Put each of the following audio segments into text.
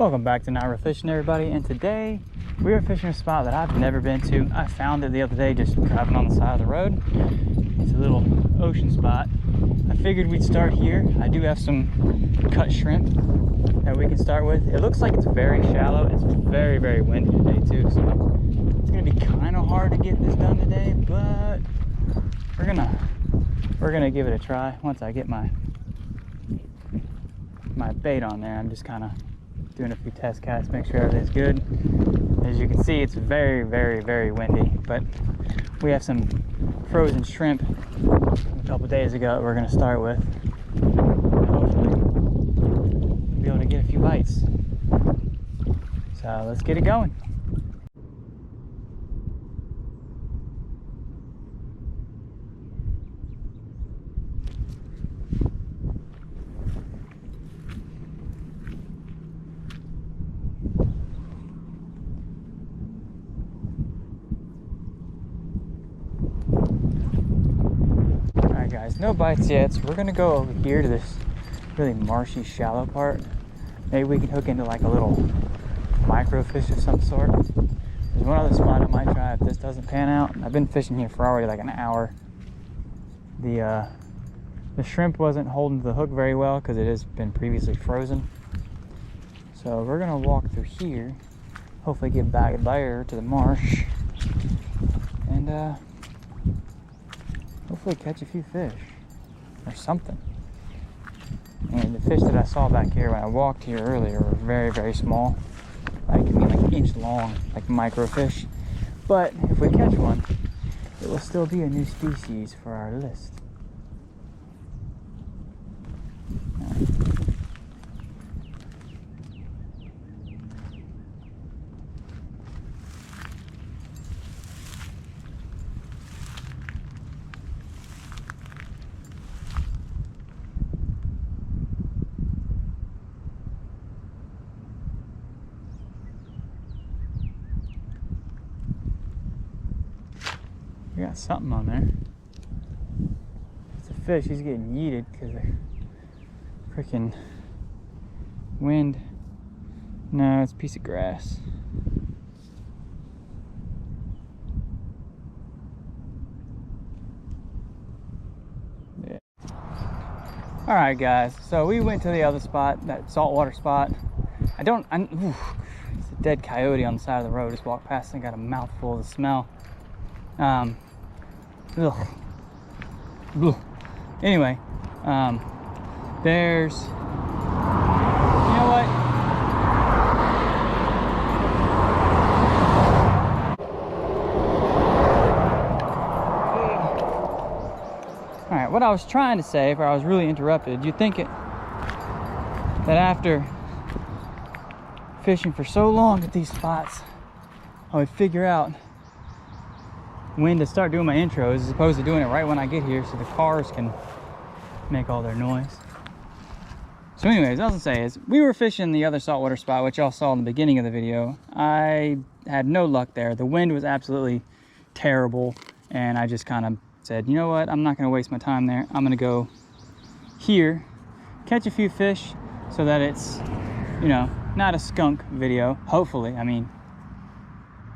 Welcome back to NotReelFishing, everybody, and today we are fishing a spot that I've never been to. I found it the other day just driving on the side of the road. It's a little ocean spot. I figured we'd start here. I do have some cut shrimp that we can start with. It looks like it's very shallow. It's very, very windy today too, so it's gonna be kind of hard to get this done today, but we're gonna give it a try. Once I get my bait on there, I'm just kind of doing a few test casts, make sure everything's good. As you can see, it's very, very, very windy, but we have some frozen shrimp a couple days ago that we're going to start with. Hopefully be able to get a few bites. So let's get it going. Guys, no bites yet, so we're gonna go over here to this really marshy, shallow part. Maybe we can hook into like a little microfish of some sort. There's one other spot I might try if this doesn't pan out. I've been fishing here for already like an hour. The shrimp wasn't holding to the hook very well because it has been previously frozen. So we're gonna walk through here, hopefully get back there to the marsh, and hopefully catch a few fish or something. And the fish that I saw back here when I walked here earlier were very, very small. Like, I mean, like an inch long, like microfish. But if we catch one, it will still be a new species for our list. We got something on there. It's a fish. He's getting yeeted because of freaking wind. No, it's a piece of grass. Yeah. All right, guys. So we went to the other spot, that saltwater spot. It's a dead coyote on the side of the road. Just walked past and got a mouthful of the smell. Anyway, there's, you know what? All right, what I was trying to say, if I was really interrupted, you'd think that after fishing for so long at these spots, I would figure out when to start doing my intros as opposed to doing it right when I get here so the cars can make all their noise. So anyways, what I was gonna say is we were fishing the other saltwater spot, which y'all saw in the beginning of the video. I had no luck there. The wind was absolutely terrible, and I just kind of said, you know what, I'm not gonna waste my time there. I'm gonna go here, catch a few fish so that it's, you know, not a skunk video, hopefully. I mean,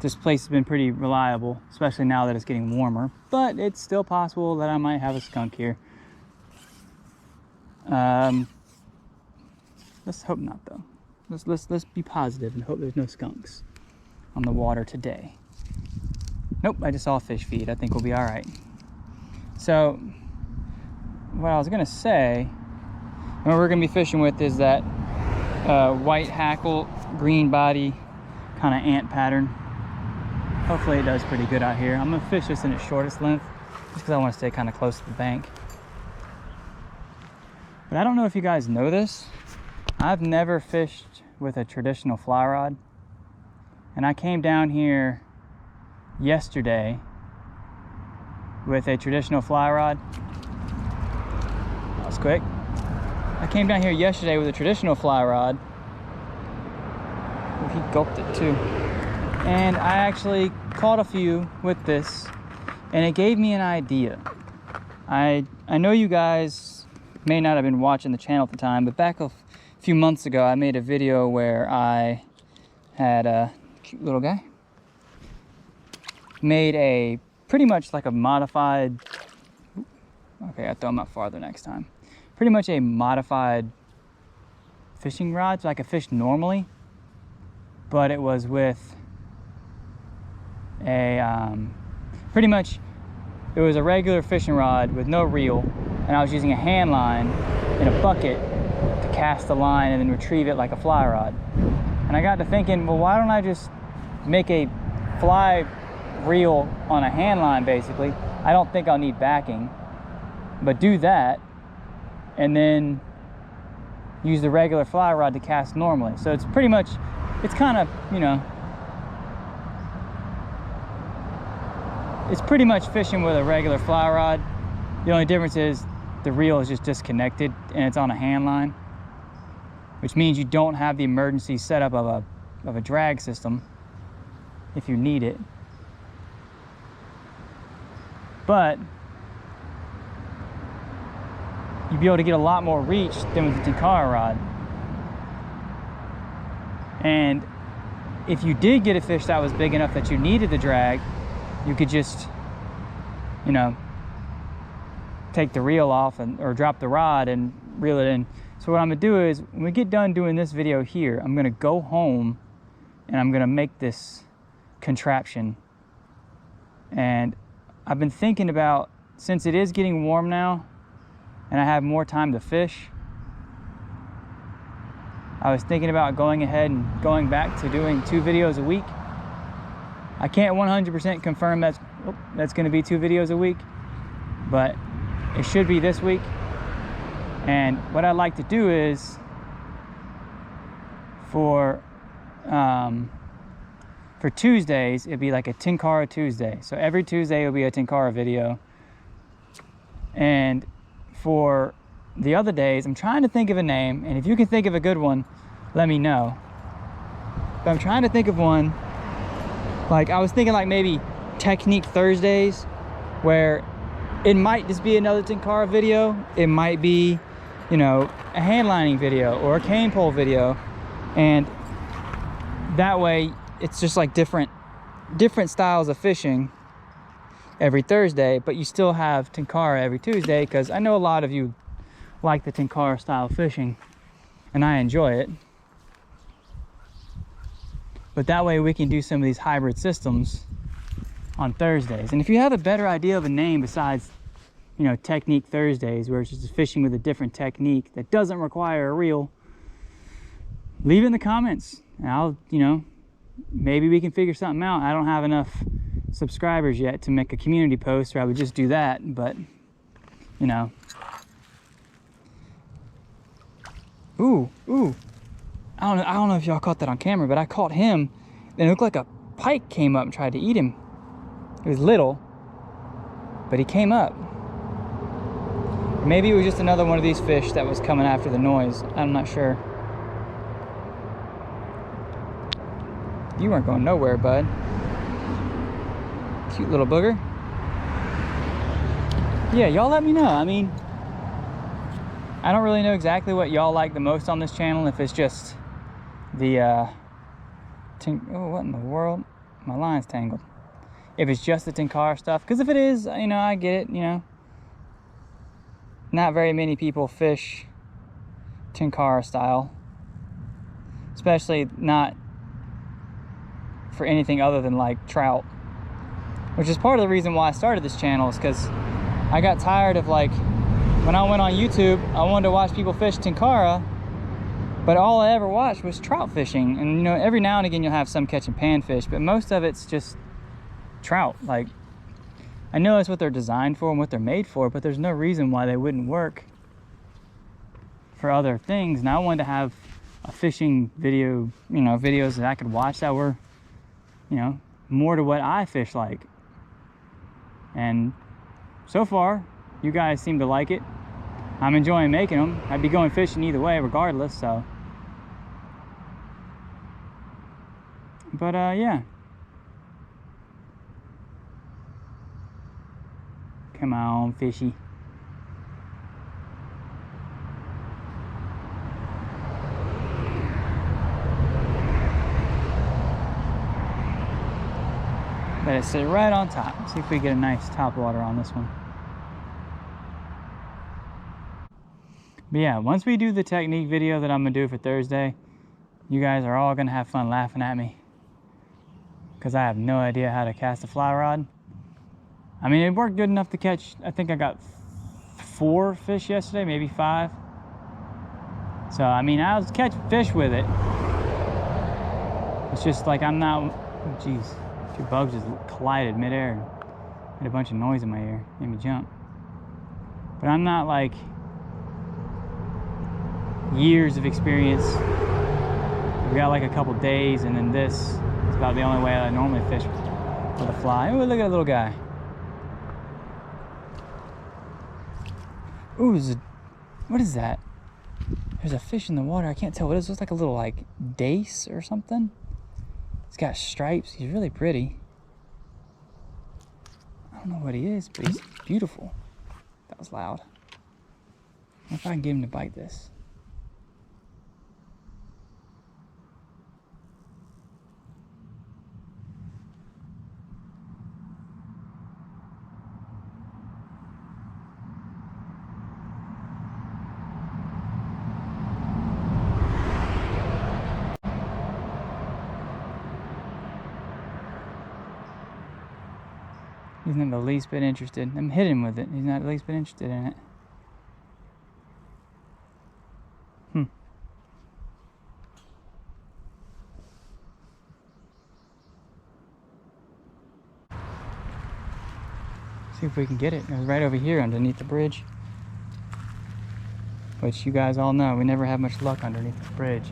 this place has been pretty reliable, especially now that it's getting warmer, but it's still possible that I might have a skunk here. Let's hope not, though. Let's be positive and hope there's no skunks on the water today. Nope, I just saw a fish feed. I think we'll be all right. So what I was gonna say, what we're gonna be fishing with is that white hackle, green body, kind of ant pattern. Hopefully it does pretty good out here. I'm gonna fish this in its shortest length just because I want to stay kind of close to the bank. But I don't know if you guys know this. I've never fished with a traditional fly rod. And I came down here yesterday with a traditional fly rod. That was quick. I came down here yesterday with a traditional fly rod. Oh, he gulped it too. And I actually caught a few with this, and it gave me an idea. I know you guys may not have been watching the channel at the time, but back a few months ago, I made a video where I had a cute little guy. Made a pretty much like a modified, okay, I'll throw him out farther next time. Pretty much a modified fishing rod, so I could fish normally, but it was with a, pretty much, it was a regular fishing rod with no reel, and I was using a hand line in a bucket to cast the line and then retrieve it like a fly rod. And I got to thinking, well, why don't I just make a fly reel on a hand line, basically. I don't think I'll need backing, but do that and then use the regular fly rod to cast normally. So it's pretty much, it's kind of, you know, it's pretty much fishing with a regular fly rod. The only difference is the reel is just disconnected and it's on a hand line, which means you don't have the emergency setup of a drag system if you need it. But you'd be able to get a lot more reach than with the Tenkara rod. And if you did get a fish that was big enough that you needed the drag, you could just, you know, take the reel off or drop the rod and reel it in. So what I'm gonna do is, when we get done doing this video here, I'm gonna go home and I'm gonna make this contraption. And I've been thinking about, since it is getting warm now and I have more time to fish, I was thinking about going ahead and going back to doing 2 videos a week. I can't 100% confirm that's going to be 2 videos a week, but it should be this week. And what I'd like to do is, for Tuesdays, it'd be like a Tenkara Tuesday. So every Tuesday will be a Tenkara video. And for the other days, I'm trying to think of a name, and if you can think of a good one, let me know. But I'm trying to think of one, like I was thinking like maybe Technique Thursdays, where it might just be another Tenkara video. It might be, you know, a hand lining video or a cane pole video. And that way it's just like different styles of fishing every Thursday, but you still have Tenkara every Tuesday, because I know a lot of you like the Tenkara style fishing and I enjoy it. But that way we can do some of these hybrid systems on Thursdays. And if you have a better idea of a name besides, you know, Technique Thursdays, where it's just fishing with a different technique that doesn't require a reel, leave it in the comments and I'll, you know, maybe we can figure something out. I don't have enough subscribers yet to make a community post, or I would just do that, but you know. Ooh, I don't know if y'all caught that on camera, but I caught him and it looked like a pike came up and tried to eat him. It was little, but he came up. Maybe it was just another one of these fish that was coming after the noise. I'm not sure. You weren't going nowhere, bud. Cute little booger. Yeah, y'all let me know. I mean, I don't really know exactly what y'all like the most on this channel. If it's just the, oh, what in the world? My line's tangled. If it's just the Tenkara stuff. Because if it is, you know, I get it, you know. Not very many people fish Tenkara style. Especially not for anything other than like trout, which is part of the reason why I started this channel, is because I got tired of, like, when I went on YouTube, I wanted to watch people fish Tenkara, but all I ever watched was trout fishing. And you know, every now and again you'll have some catching panfish, but most of it's just trout. Like, I know that's what they're designed for and what they're made for, but there's no reason why they wouldn't work for other things. And I wanted to have a fishing video, you know, videos that I could watch that were, you know, more to what I fish like. And so far, you guys seem to like it. I'm enjoying making them. I'd be going fishing either way, regardless, so. But, yeah. Come on, fishy. Let it sit right on top. See if we get a nice top water on this one. But yeah, once we do the technique video that I'm gonna do for Thursday, you guys are all gonna have fun laughing at me, because I have no idea how to cast a fly rod. I mean, it worked good enough to catch, I think I got 4 fish yesterday, maybe 5. So, I mean, I was catching fish with it. It's just like I'm not, oh, geez, 2 bugs just collided midair. Had a bunch of noise in my ear, made me jump. But I'm not like years of experience. We got like a couple days, and then this is about the only way I normally fish with a fly. Oh, look at that little guy. Ooh, what is that? There's a fish in the water. I can't tell what it is. It looks like a little like dace or something. He's got stripes. He's really pretty. I don't know what he is, but he's beautiful. That was loud. I wonder if I can get him to bite this. He's not the least bit interested. I'm hitting him with it. He's not the least bit interested in it. See if we can get it. It was right over here underneath the bridge. Which you guys all know, we never have much luck underneath the bridge.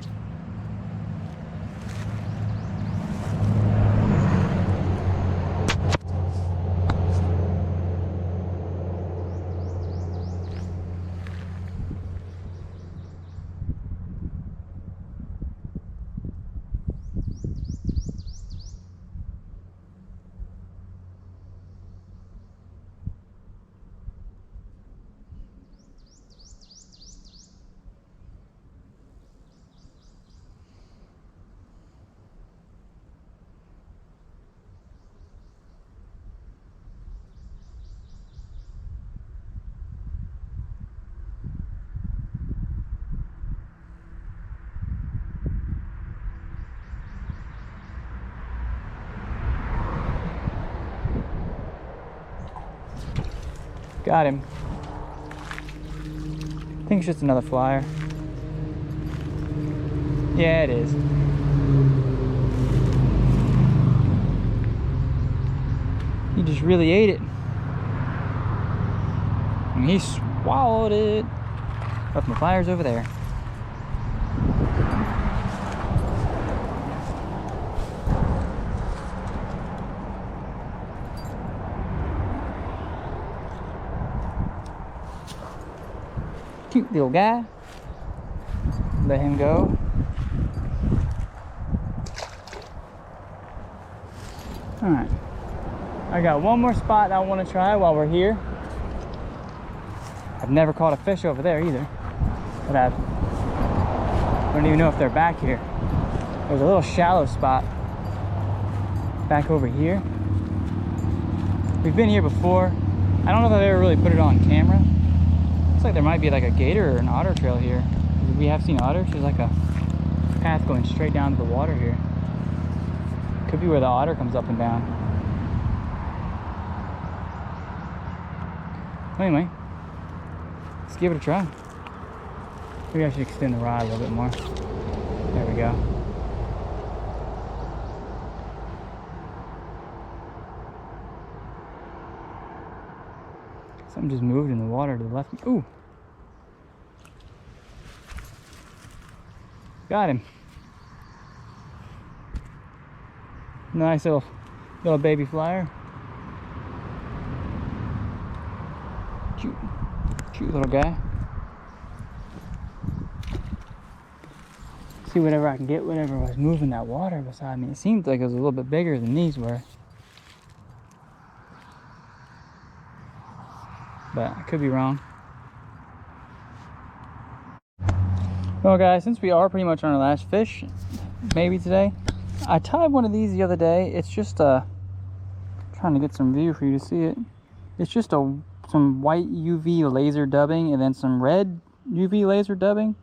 Got him. I think it's just another flyer. Yeah, it is. He just really ate it. And he swallowed it. Left my flyers over there. Cute little guy. Let him go. Alright. I got one more spot that I want to try while we're here. I've never caught a fish over there either. But I don't even know if they're back here. There's a little shallow spot back over here. We've been here before. I don't know if I've ever really put it on camera. Looks like there might be like a gator or an otter trail here. We have seen otters. There's like a path going straight down to the water here. Could be where the otter comes up and down. Anyway, let's give it a try. Maybe I should extend the rod a little bit more. There we go. Something just moved in the water to the left. Ooh. Got him. Nice little baby flyer. Cute little guy. See whatever I can get, whatever was moving that water beside me. It seemed like it was a little bit bigger than these were. But I could be wrong. Well guys, since we are pretty much on our last fish, maybe today, I tied one of these the other day. It's just a trying to get some view for you to see it. It's just some white UV laser dubbing and then some red UV laser dubbing.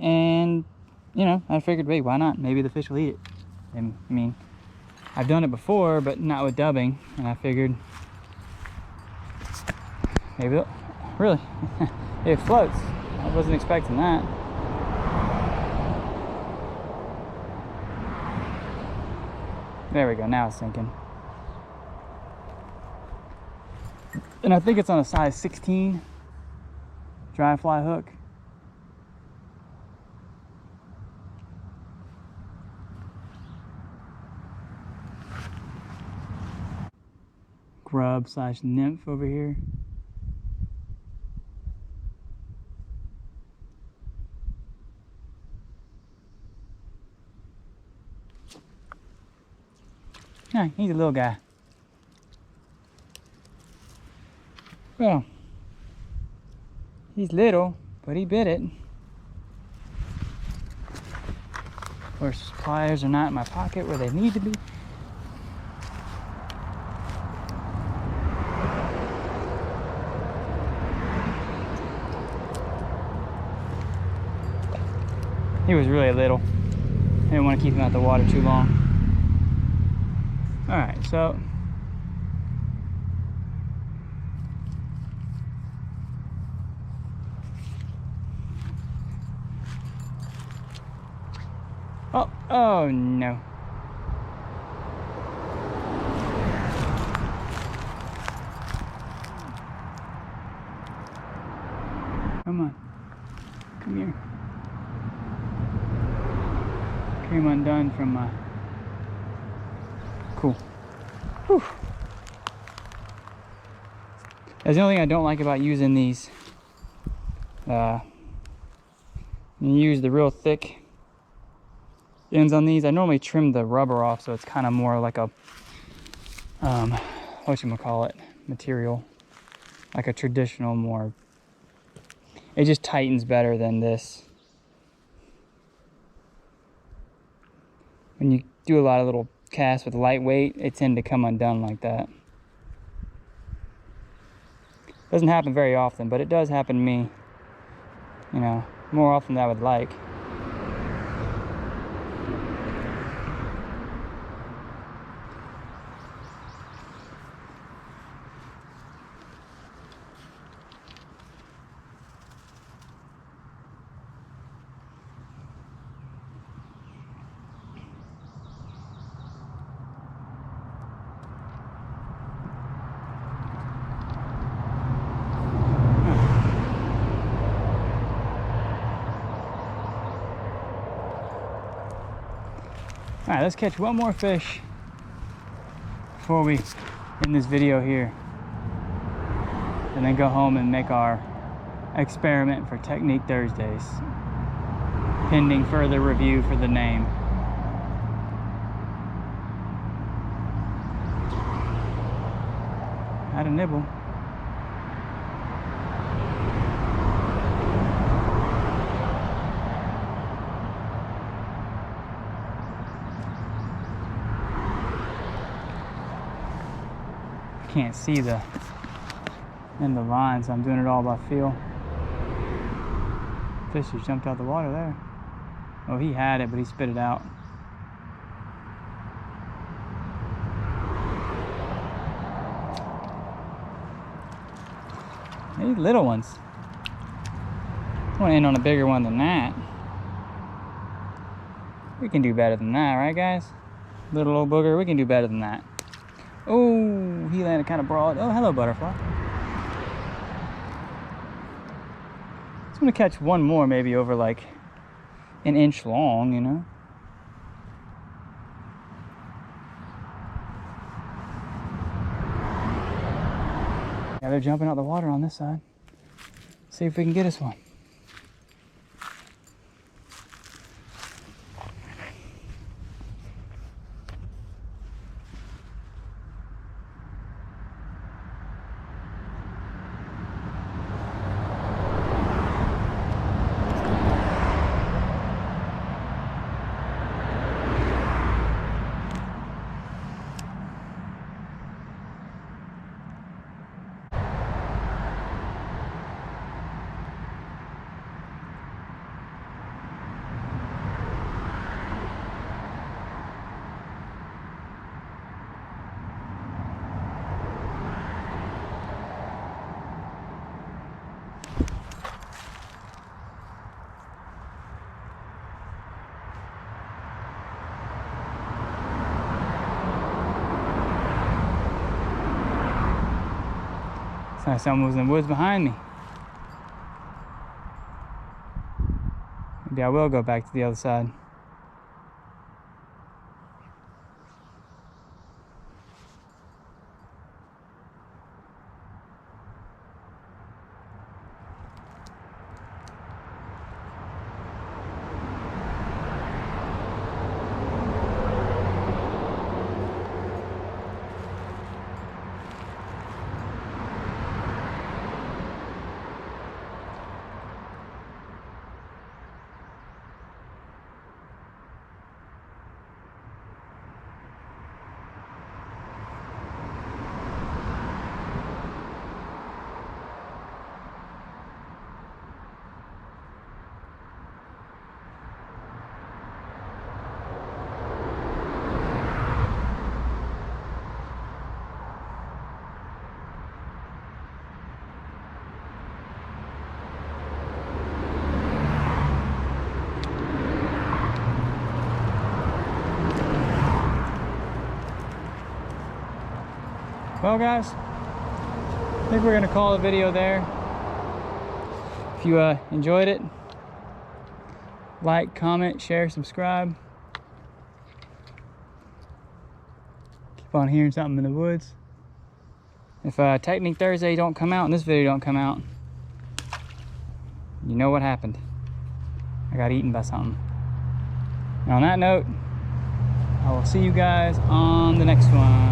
And, you know, I figured, wait, why not? Maybe the fish will eat it. And, I mean, I've done it before, but not with dubbing. And I figured, maybe, really, it floats. I wasn't expecting that. There we go, now it's sinking. And I think it's on a size 16 dry fly hook. Grub / nymph over here. Yeah, he's a little guy. Well, he's little, but he bit it. Of course, pliers are not in my pocket where they need to be. He was really little. I didn't want to keep him out the water too long. All right, so oh no. Come on, come here. Came undone from my cool. Whew. That's the only thing I don't like about using these. You use the real thick ends on these. I normally trim the rubber off, so it's kind of more like a whatchamacallit material, like a traditional more. It just tightens better than this. When you do a lot of little casts with lightweight, they tend to come undone like that. Doesn't happen very often, but it does happen to me, you know, more often than I would like. All right, let's catch one more fish before we end this video here, and then go home and make our experiment for Technique Thursdays, pending further review for the name. Had a nibble. Can't see the end of the line, so I'm doing it all by feel. Fish just jumped out the water there. Oh, he had it, but he spit it out. These little ones. I want to end on a bigger one than that. We can do better than that, right, guys? Little old booger, we can do better than that. Oh, he landed kind of broad. Oh, hello, butterfly. I'm gonna catch one more, maybe over like an inch long, you know. Yeah, they're jumping out the water on this side. See if we can get us one. Something was in the woods behind me. Maybe I will go back to the other side. Well guys, I think we're gonna call the video there. If you enjoyed it, like, comment, share, subscribe. Keep on hearing something in the woods. If Technique Thursday don't come out and this video don't come out, you know what happened. I got eaten by something. And on that note, I will see you guys on the next one.